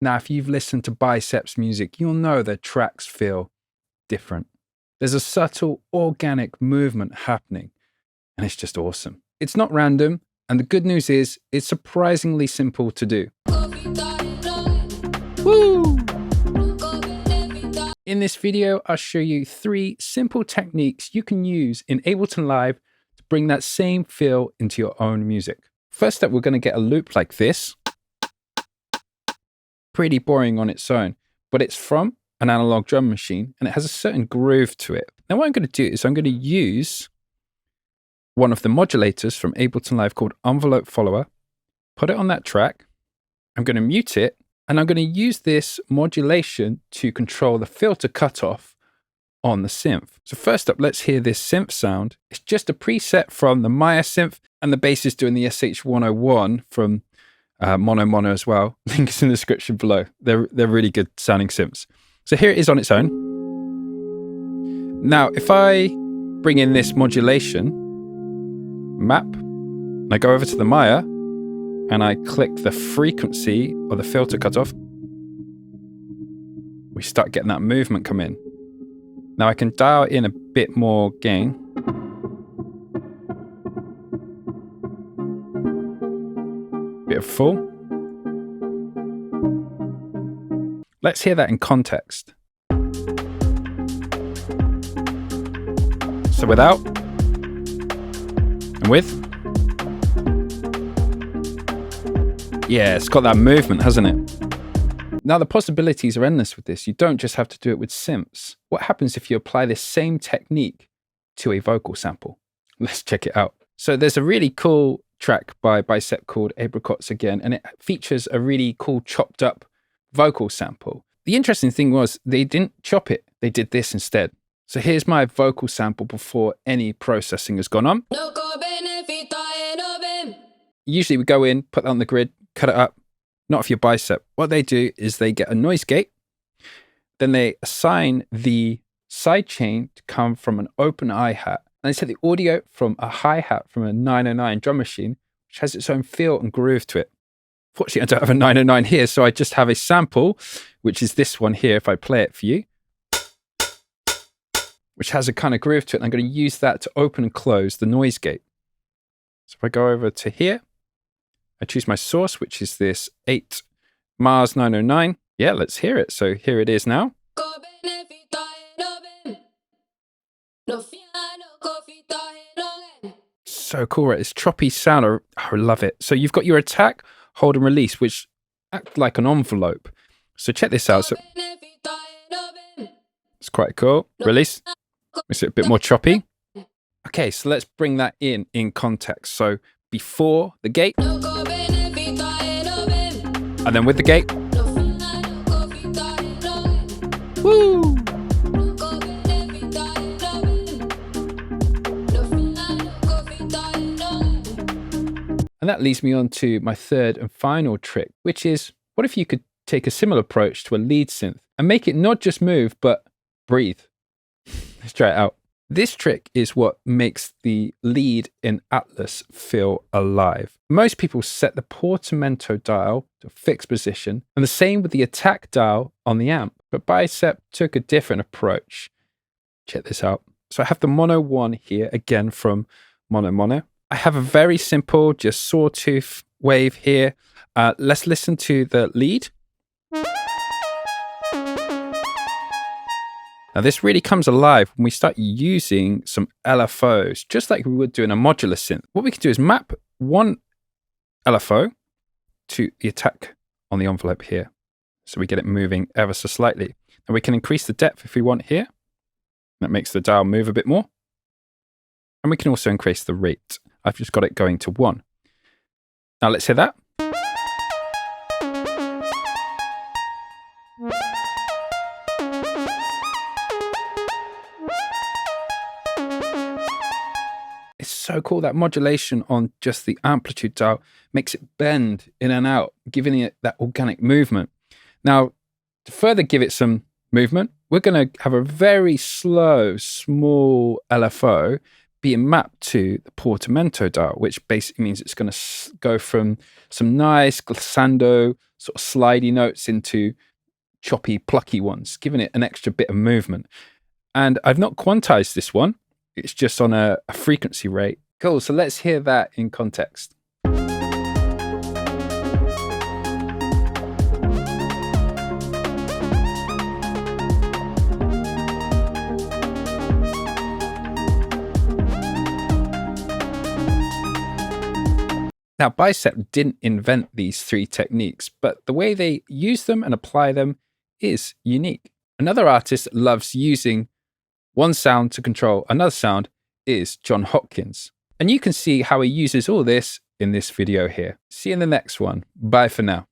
Now, if you've listened to Bicep's music, you'll know their tracks feel different. There's a subtle organic movement happening, and it's just awesome. It's not random, and the good news is it's surprisingly simple to do. Woo! In this video, I'll show you 3 simple techniques you can use in Ableton Live to bring that same feel into your own music. First up, we're going to get a loop like this. Pretty boring on its own, but it's from an analog drum machine and it has a certain groove to it. Now what I'm going to do is I'm going to use one of the modulators from Ableton Live called Envelope Follower, put it on that track, I'm going to mute it, and I'm going to use this modulation to control the filter cutoff on the synth. So first up, let's hear this synth sound. It's just a preset from the Maya synth, and the bass is doing the SH101 from Mono as well. Link is in the description below. They're really good sounding synths. So here it is on its own. Now, if I bring in this modulation map, and I go over to the Maya, and I click the frequency or the filter cutoff, we start getting that movement come in. Now I can dial in a bit more gain. Bit of full. Let's hear that in context. So without and with. Yeah, it's got that movement, hasn't it? Now the possibilities are endless with this. You don't just have to do it with synths. What happens if you apply this same technique to a vocal sample? Let's check it out. So there's a really cool track by Bicep called Apricots again, and it features a really cool chopped up vocal sample. The interesting thing was they didn't chop it, they did this instead. So here's my vocal sample before any processing has gone on. Usually we go in, put that on the grid, cut it up. Not for your Bicep. What they do is they get a noise gate, then they assign the sidechain to come from an open hi-hat, and they set the audio from a hi-hat from a 909 drum machine, which has its own feel and groove to it. Fortunately, I don't have a 909 here, so I just have a sample, which is this one here, if I play it for you, which has a kind of groove to it, and I'm going to use that to open and close the noise gate. So if I go over to here, I choose my source, which is this 8 Mars 909. Yeah, let's hear it. So here it is now. So cool, right? This choppy sound, I love it. So you've got your attack, hold and release, which act like an envelope. So check this out. So it's quite cool. Release. It's a bit more choppy. Okay, so let's bring that in context. So before the gate, and then with the gate. Woo! And that leads me on to my third and final trick, which is, what if you could take a similar approach to a lead synth and make it not just move, but breathe? Let's try it out. This trick is what makes the lead in Atlas feel alive. Most people set the Portamento dial to a fixed position, and the same with the attack dial on the amp. But Bicep took a different approach. Check this out. So I have the Mono 1 here, again from Mono. I have a very simple, just sawtooth wave here. Let's listen to the lead. Now this really comes alive when we start using some LFOs, just like we would do in a modular synth. What we can do is map one LFO to the attack on the envelope here. So we get it moving ever so slightly. And we can increase the depth if we want here. That makes the dial move a bit more. And we can also increase the rate. I've just got it going to 1. Now let's hear that. It's so cool. That modulation on just the amplitude dial makes it bend in and out, giving it that organic movement. Now, to further give it some movement, we're going to have a very slow, small LFO being mapped to the portamento dial, which basically means it's going to go from some nice glissando, sort of slidey notes into choppy, plucky ones, giving it an extra bit of movement. And I've not quantized this one. It's just on a frequency rate. Cool, so let's hear that in context. Now, Bicep didn't invent these three techniques, but the way they use them and apply them is unique. Another artist that loves using one sound to control another sound is John Hopkins. And you can see how he uses all this in this video here. See you in the next one. Bye for now.